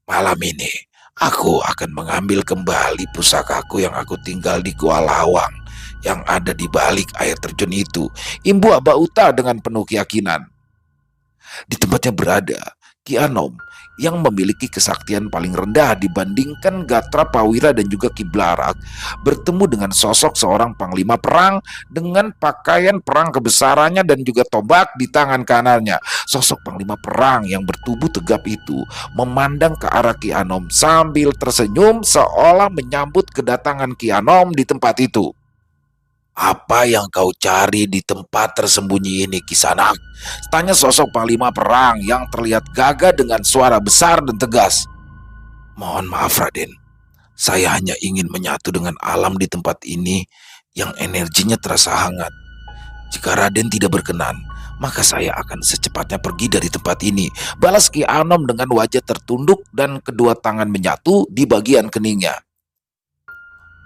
Malam ini aku akan mengambil kembali pusakaku yang aku tinggal di Gua Lawang yang ada di balik air terjun itu. Imbu Aba Uta dengan penuh keyakinan. Di tempatnya berada Ki Anom yang memiliki kesaktian paling rendah dibandingkan Gatra Pawira dan juga Ki Blarak bertemu dengan sosok seorang panglima perang dengan pakaian perang kebesarannya dan juga tombak di tangan kanannya. Sosok panglima perang yang bertubuh tegap itu memandang ke arah Ki Anom sambil tersenyum seolah menyambut kedatangan Ki Anom di tempat itu. Apa yang kau cari di tempat tersembunyi ini, Kisanak? Tanya sosok panglima perang yang terlihat gagah dengan suara besar dan tegas. Mohon maaf, Raden. Saya hanya ingin menyatu dengan alam di tempat ini yang energinya terasa hangat. Jika Raden tidak berkenan, maka saya akan secepatnya pergi dari tempat ini. Balas Ki Anom dengan wajah tertunduk dan kedua tangan menyatu di bagian keningnya.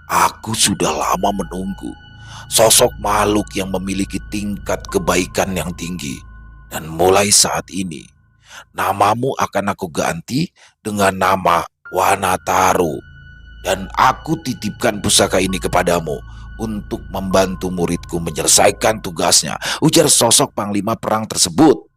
Aku sudah lama menunggu sosok makhluk yang memiliki tingkat kebaikan yang tinggi. Dan mulai saat ini, namamu akan aku ganti dengan nama Wanataru. Dan aku titipkan pusaka ini kepadamu untuk membantu muridku menyelesaikan tugasnya, ujar sosok panglima perang tersebut.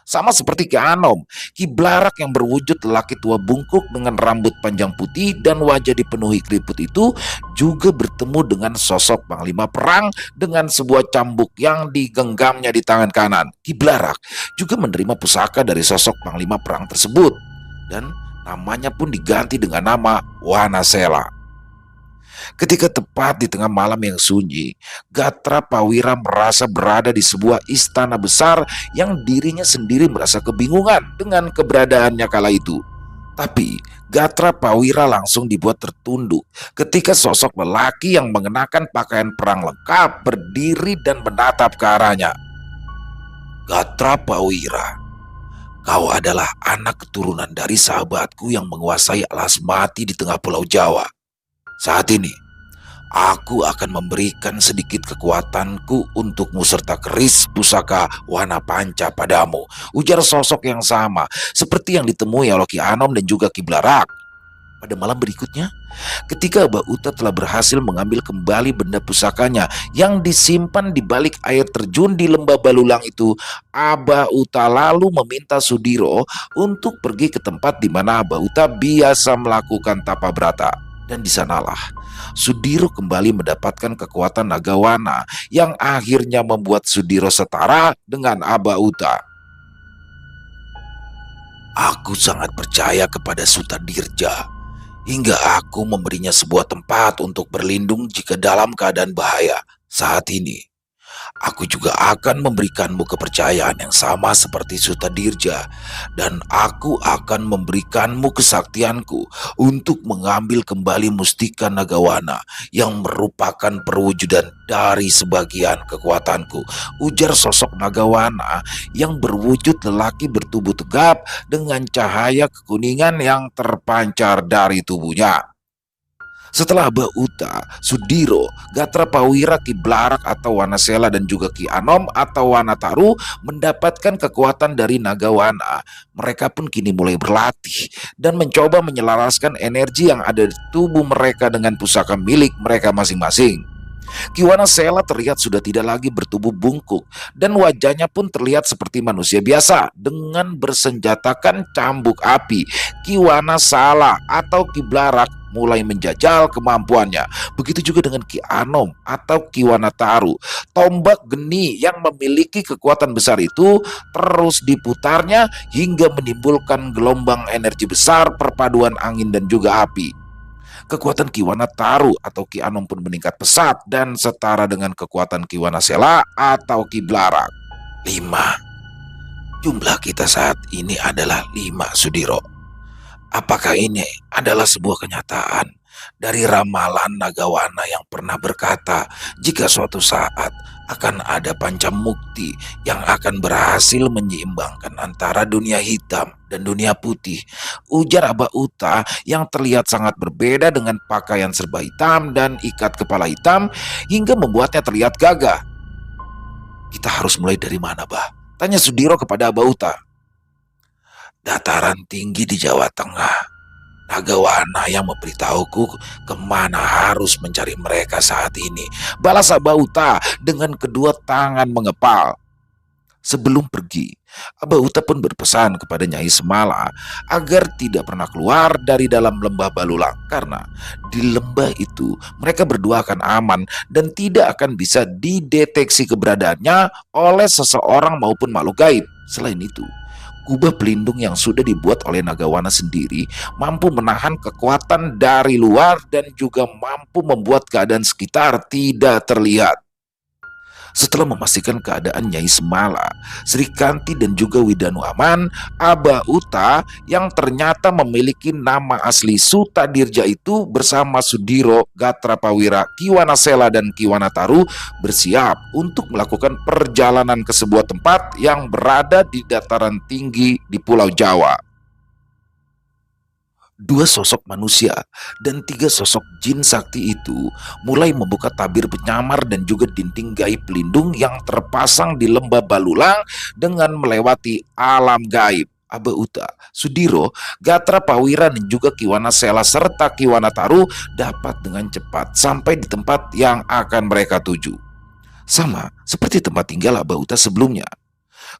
Sama seperti Ki Anom, Ki Blarak yang berwujud lelaki tua bungkuk dengan rambut panjang putih dan wajah dipenuhi keriput itu juga bertemu dengan sosok panglima perang dengan sebuah cambuk yang digenggamnya di tangan kanan. Ki Blarak juga menerima pusaka dari sosok panglima perang tersebut dan namanya pun diganti dengan nama Wanasela. Ketika tepat di tengah malam yang sunyi, Gatra Pawira merasa berada di sebuah istana besar yang dirinya sendiri merasa kebingungan dengan keberadaannya kala itu. Tapi Gatra Pawira langsung dibuat tertunduk ketika sosok lelaki yang mengenakan pakaian perang lengkap berdiri dan menatap ke arahnya. Gatra Pawira, kau adalah anak keturunan dari sahabatku yang menguasai alas mati di tengah Pulau Jawa. Saat ini, aku akan memberikan sedikit kekuatanku untukmu serta keris pusaka Wana Panca padamu, ujar sosok yang sama seperti yang ditemui oleh Ki Anom dan juga Ki Blarak. Pada malam berikutnya, ketika Aba Uta telah berhasil mengambil kembali benda pusakanya yang disimpan di balik air terjun di lembah Balulang itu, Aba Uta lalu meminta Sudiro untuk pergi ke tempat di mana Aba Uta biasa melakukan tapa brata. Dan di sanalah Sudiro kembali mendapatkan kekuatan Nagawana yang akhirnya membuat Sudiro setara dengan Aba Uta. Aku sangat percaya kepada Sutadirja hingga aku memberinya sebuah tempat untuk berlindung jika dalam keadaan bahaya. Saat ini, aku juga akan memberikanmu kepercayaan yang sama seperti Sutadirja, dan aku akan memberikanmu kesaktianku untuk mengambil kembali Mustika Nagawana yang merupakan perwujudan dari sebagian kekuatanku, ujar sosok Nagawana yang berwujud lelaki bertubuh tegap dengan cahaya kekuningan yang terpancar dari tubuhnya. Setelah Aba Uta, Sudiro, Gatra Pawira, Ki Blarak atau Wanasela dan juga Ki Anom atau Wanataru mendapatkan kekuatan dari naga Wana. Mereka pun kini mulai berlatih dan mencoba menyelaraskan energi yang ada di tubuh mereka dengan pusaka milik mereka masing-masing. Kiwana Sela terlihat sudah tidak lagi bertubuh bungkuk dan wajahnya pun terlihat seperti manusia biasa dengan bersenjatakan cambuk api. Kiwana Sala atau Ki Blarak mulai menjajal kemampuannya. Begitu juga dengan Ki Anom atau Kiwana Taru. Tombak geni yang memiliki kekuatan besar itu terus diputarnya hingga menimbulkan gelombang energi besar perpaduan angin dan juga api. Kekuatan Kiwana Taru atau Ki Anom pun meningkat pesat dan setara dengan kekuatan Kiwana Sela atau Ki Blarak. 5. Jumlah kita saat ini adalah 5, Sudiro. Apakah ini adalah sebuah kenyataan dari ramalan Nagawana yang pernah berkata jika suatu saat akan ada pancamukti yang akan berhasil menyeimbangkan antara dunia hitam dan dunia putih? Ujar Aba Uta yang terlihat sangat berbeda dengan pakaian serba hitam dan ikat kepala hitam hingga membuatnya terlihat gagah. Kita harus mulai dari mana, Bah? Tanya Sudiro kepada Aba Uta. Dataran tinggi di Jawa Tengah. Nagawana yang memberitahuku kemana harus mencari mereka saat ini. Balas Aba Uta dengan kedua tangan mengepal. Sebelum pergi, Aba Uta pun berpesan kepada Nyai Semala agar tidak pernah keluar dari dalam lembah Balulang karena di lembah itu mereka berdua akan aman dan tidak akan bisa dideteksi keberadaannya oleh seseorang maupun makhluk gaib. Selain itu, kubah pelindung yang sudah dibuat oleh Nagawana sendiri mampu menahan kekuatan dari luar dan juga mampu membuat keadaan sekitar tidak terlihat. Setelah memastikan keadaan Nyai Semala, Sri Kanti dan juga Widanu aman, Aba Uta yang ternyata memiliki nama asli Sutadirja itu bersama Sudiro, Gatra Pawira, Kiwana Sela dan Kiwana Taru bersiap untuk melakukan perjalanan ke sebuah tempat yang berada di dataran tinggi di Pulau Jawa. 2 sosok manusia dan 3 sosok jin sakti itu mulai membuka tabir penyamar dan juga dinding gaib pelindung yang terpasang di lembah Balulang dengan melewati alam gaib. Aba Uta, Sudiro, Gatra Pawira dan juga Kiwana Sela serta Kiwana Taru dapat dengan cepat sampai di tempat yang akan mereka tuju. Sama seperti tempat tinggal Aba Uta sebelumnya.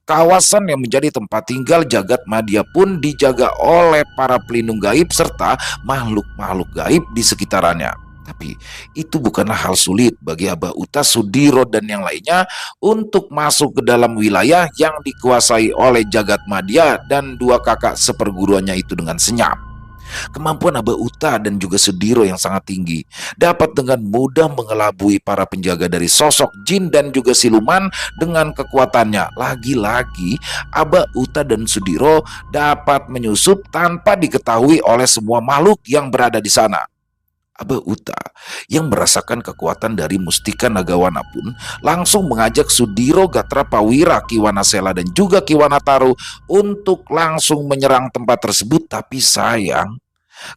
Kawasan yang menjadi tempat tinggal Jagat Madya pun dijaga oleh para pelindung gaib serta makhluk-makhluk gaib di sekitarannya. Tapi itu bukanlah hal sulit bagi Aba Uta, Sudiro dan yang lainnya untuk masuk ke dalam wilayah yang dikuasai oleh Jagat Madya dan 2 kakak seperguruannya itu dengan senyap. Kemampuan Aba Uta dan juga Sudiro yang sangat tinggi dapat dengan mudah mengelabui para penjaga dari sosok jin dan juga siluman dengan kekuatannya. Lagi-lagi Aba Uta dan Sudiro dapat menyusup tanpa diketahui oleh semua makhluk yang berada di sana. Aba Uta yang merasakan kekuatan dari Mustika Nagawana pun langsung mengajak Sudiro, Gatra Pawira, Kiwana Sela dan juga Kiwana Taru untuk langsung menyerang tempat tersebut. Tapi sayang,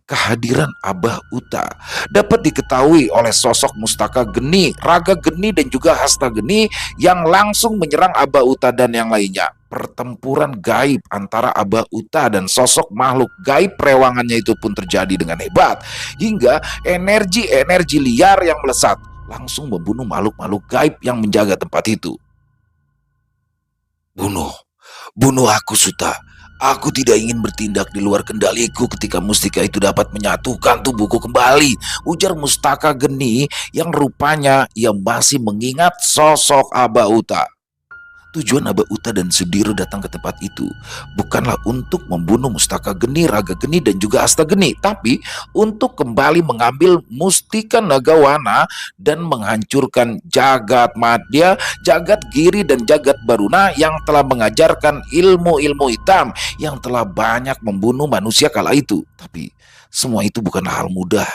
kehadiran Aba Uta dapat diketahui oleh sosok Mustaka Geni, Raga Geni dan juga Hasta Geni yang langsung menyerang Aba Uta dan yang lainnya. Pertempuran gaib antara Aba Uta dan sosok makhluk gaib rewangannya itu pun terjadi dengan hebat hingga energi-energi liar yang melesat langsung membunuh makhluk-makhluk gaib yang menjaga tempat itu. Bunuh aku, Suta. Aku tidak ingin bertindak di luar kendaliku ketika mustika itu dapat menyatukan tubuhku kembali, ujar Mustaka Geni yang rupanya ia masih mengingat sosok Aba Uta. Tujuan Aba Uta dan Sudiro datang ke tempat itu bukanlah untuk membunuh Mustaka Geni, Raga Geni dan juga Hasta Geni, tapi untuk kembali mengambil Mustika Nagawana dan menghancurkan Jagat Madya, Jagat Giri dan Jagat Baruna yang telah mengajarkan ilmu-ilmu hitam yang telah banyak membunuh manusia kala itu. Tapi semua itu bukanlah hal mudah.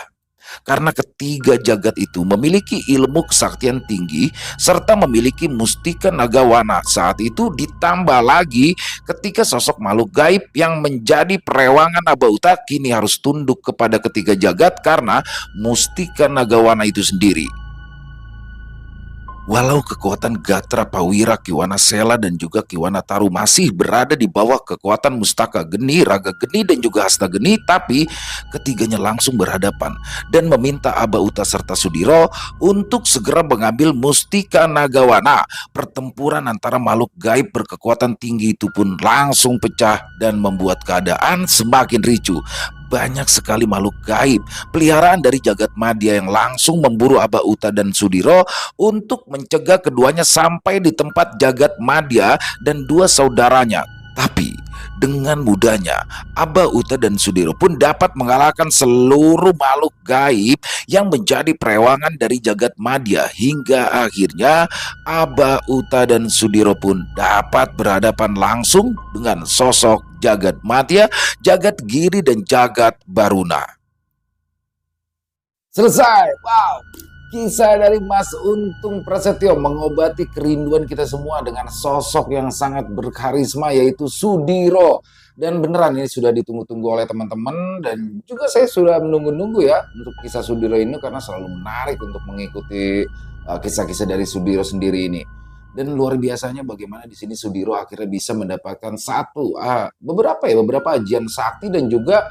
Karena ketiga jagat itu memiliki ilmu kesaktian tinggi serta memiliki mustika nagawana. Saat itu ditambah lagi ketika sosok makhluk gaib yang menjadi perewangan Abauta kini harus tunduk kepada ketiga jagat karena mustika nagawana itu sendiri. Walau kekuatan Gatra Pawira Kiwana Sela dan juga Kiwana Taru masih berada di bawah kekuatan Mustaka Geni, Raga Geni dan juga Hasta Geni, tapi ketiganya langsung berhadapan dan meminta Abauta serta Sudiro untuk segera mengambil Mustika Nagawana. Pertempuran antara makhluk gaib berkekuatan tinggi itu pun langsung pecah dan membuat keadaan semakin ricuh. Banyak sekali makhluk gaib peliharaan dari jagat Madya yang langsung memburu Abauta dan Sudiro untuk mencegah keduanya sampai di tempat jagat Madya dan dua saudaranya. Tapi dengan mudahnya Abauta dan Sudiro pun dapat mengalahkan seluruh makhluk gaib yang menjadi perewangan dari jagat Madya, hingga akhirnya Abauta dan Sudiro pun dapat berhadapan langsung dengan sosok jagat Madya, jagat Giri dan jagat Baruna. Selesai. Wow. Kisah dari Mas Untung Prasetyo mengobati kerinduan kita semua dengan sosok yang sangat berkarisma yaitu Sudiro. Dan beneran ini sudah ditunggu-tunggu oleh teman-teman dan juga saya sudah menunggu-nunggu ya untuk kisah Sudiro ini karena selalu menarik untuk mengikuti kisah-kisah dari Sudiro sendiri ini. Dan luar biasanya bagaimana di sini Sudiro akhirnya bisa mendapatkan beberapa ajian sakti dan juga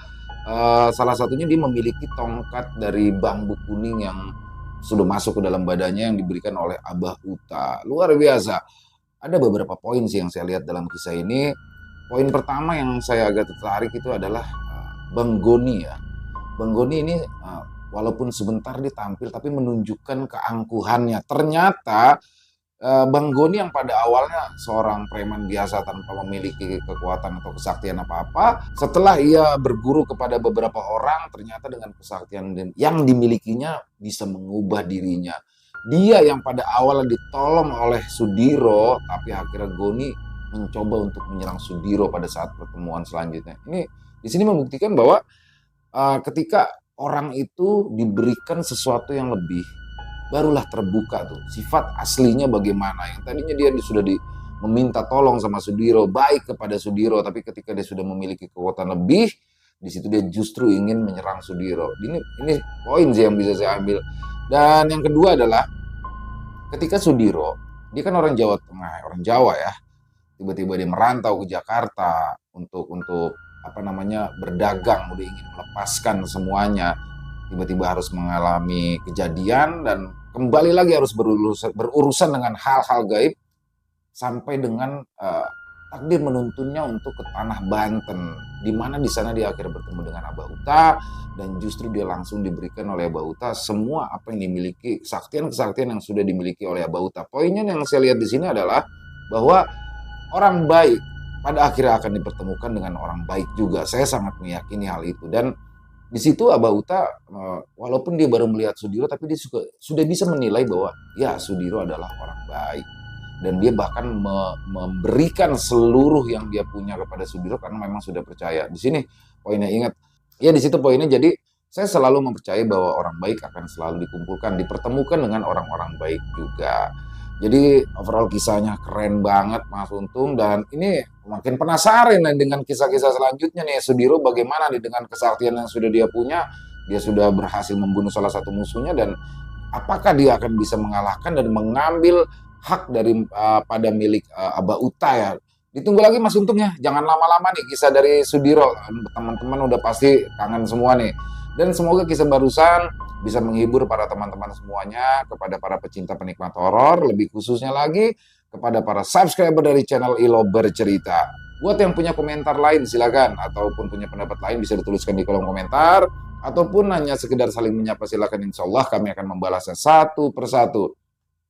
salah satunya dia memiliki tongkat dari bambu kuning yang sudah masuk ke dalam badannya yang diberikan oleh Abauta. Luar biasa. Ada beberapa poin sih yang saya lihat dalam kisah ini. Poin pertama yang saya agak tertarik itu adalah Bang Goni ya. Bang Goni ini walaupun sebentar ditampil tapi menunjukkan keangkuhannya. Ternyata Bang Goni yang pada awalnya seorang preman biasa tanpa memiliki kekuatan atau kesaktian apa-apa, setelah ia berguru kepada beberapa orang, ternyata dengan kesaktian yang dimilikinya bisa mengubah dirinya. Dia yang pada awalnya ditolong oleh Sudiro, tapi akhirnya Goni mencoba untuk menyerang Sudiro pada saat pertemuan selanjutnya. Ini di sini membuktikan bahwa ketika orang itu diberikan sesuatu yang lebih, barulah terbuka tuh sifat aslinya bagaimana. Yang tadinya dia sudah meminta tolong sama Sudiro, baik kepada Sudiro, tapi ketika dia sudah memiliki kekuatan lebih, di situ dia justru ingin menyerang Sudiro. Ini poin sih yang bisa saya ambil. Dan yang kedua adalah ketika Sudiro, dia kan orang Jawa Tengah, orang Jawa ya, tiba-tiba dia merantau ke Jakarta untuk berdagang, udah ingin melepaskan semuanya. Tiba-tiba harus mengalami kejadian dan kembali lagi harus berurusan dengan hal-hal gaib sampai dengan takdir menuntunnya untuk ke tanah Banten, di mana di sana dia akhirnya bertemu dengan Abauta dan justru dia langsung diberikan oleh Abauta semua apa yang dimiliki, kesaktian-kesaktian yang sudah dimiliki oleh Abauta. Poinnya yang saya lihat di sini adalah bahwa orang baik pada akhirnya akan dipertemukan dengan orang baik juga. Saya sangat meyakini hal itu. Dan di situ Abauta walaupun dia baru melihat Sudiro, tapi dia sudah bisa menilai bahwa ya Sudiro adalah orang baik. Dan dia bahkan memberikan seluruh yang dia punya kepada Sudiro karena memang sudah percaya. Di sini poinnya, ingat. Ya di situ poinnya, jadi saya selalu mempercayai bahwa orang baik akan selalu dikumpulkan, dipertemukan dengan orang-orang baik juga. Jadi overall kisahnya keren banget Mas Untung, dan ini makin penasaran dengan kisah-kisah selanjutnya nih. Sudiro bagaimana nih dengan kesaktian yang sudah dia punya. Dia sudah berhasil membunuh salah satu musuhnya, dan apakah dia akan bisa mengalahkan dan mengambil hak dari pada milik Abauta ya. Ditunggu lagi Mas Untung ya, jangan lama-lama nih kisah dari Sudiro. Teman-teman udah pasti kangen semua nih. Dan semoga kisah barusan bisa menghibur para teman-teman semuanya, kepada para pecinta penikmat horor, lebih khususnya lagi kepada para subscriber dari channel Ilo Bercerita. Buat yang punya komentar lain silakan, ataupun punya pendapat lain bisa dituliskan di kolom komentar, ataupun hanya sekedar saling menyapa silakan, insya Allah kami akan membalasnya satu persatu.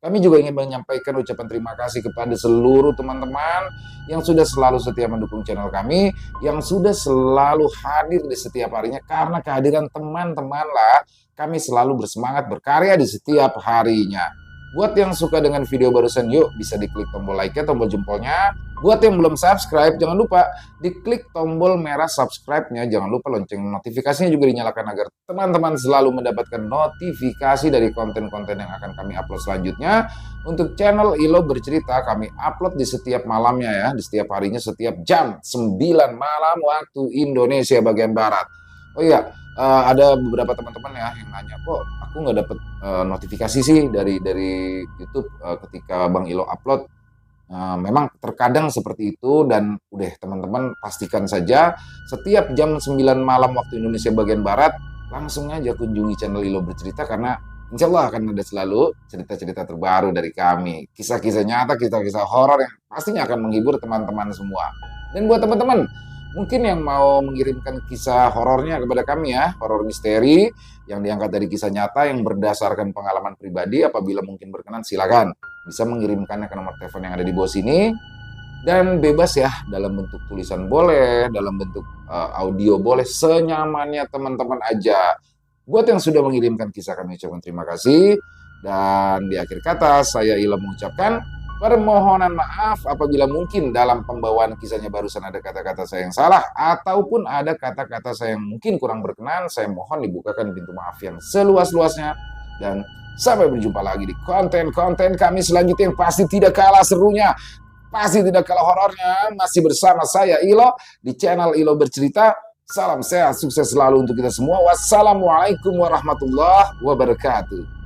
Kami juga ingin menyampaikan ucapan terima kasih kepada seluruh teman-teman yang sudah selalu setia mendukung channel kami, yang sudah selalu hadir di setiap harinya. Karena kehadiran teman-teman lah kami selalu bersemangat berkarya di setiap harinya. Buat yang suka dengan video barusan, yuk bisa diklik tombol like-nya, tombol jempolnya. Buat yang belum subscribe, jangan lupa diklik tombol merah subscribe-nya. Jangan lupa lonceng notifikasinya juga dinyalakan agar teman-teman selalu mendapatkan notifikasi dari konten-konten yang akan kami upload selanjutnya. Untuk channel Ilo Bercerita, kami upload di setiap malamnya ya, di setiap harinya, setiap jam 9 malam waktu Indonesia bagian Barat. Oh iya, ada beberapa teman-teman ya yang nanya, kok aku nggak dapet notifikasi sih dari YouTube ketika Bang Ilo upload. Memang terkadang seperti itu, dan udah teman-teman pastikan saja setiap jam 9 malam waktu Indonesia bagian Barat langsung aja kunjungi channel Ilo Bercerita, karena insya Allah akan ada selalu cerita-cerita terbaru dari kami, kisah-kisah nyata, kisah-kisah horor yang pastinya akan menghibur teman-teman semua. Dan buat teman-teman mungkin yang mau mengirimkan kisah horornya kepada kami ya, horor misteri yang diangkat dari kisah nyata yang berdasarkan pengalaman pribadi, apabila mungkin berkenan silakan bisa mengirimkannya ke nomor telepon yang ada di bawah sini, dan bebas ya, dalam bentuk tulisan boleh, dalam bentuk audio boleh, senyamannya teman-teman aja. Buat yang sudah mengirimkan kisah, kami ucapkan terima kasih. Dan di akhir kata saya Ilham mengucapkan permohonan maaf apabila mungkin dalam pembawaan kisahnya barusan ada kata-kata saya yang salah, ataupun ada kata-kata saya yang mungkin kurang berkenan. Saya mohon dibukakan pintu maaf yang seluas-luasnya. Dan sampai berjumpa lagi di konten-konten kami selanjutnya yang pasti tidak kalah serunya, pasti tidak kalah horornya. Masih bersama saya Ilo di channel Ilo Bercerita. Salam sehat, sukses selalu untuk kita semua. Wassalamualaikum warahmatullahi wabarakatuh.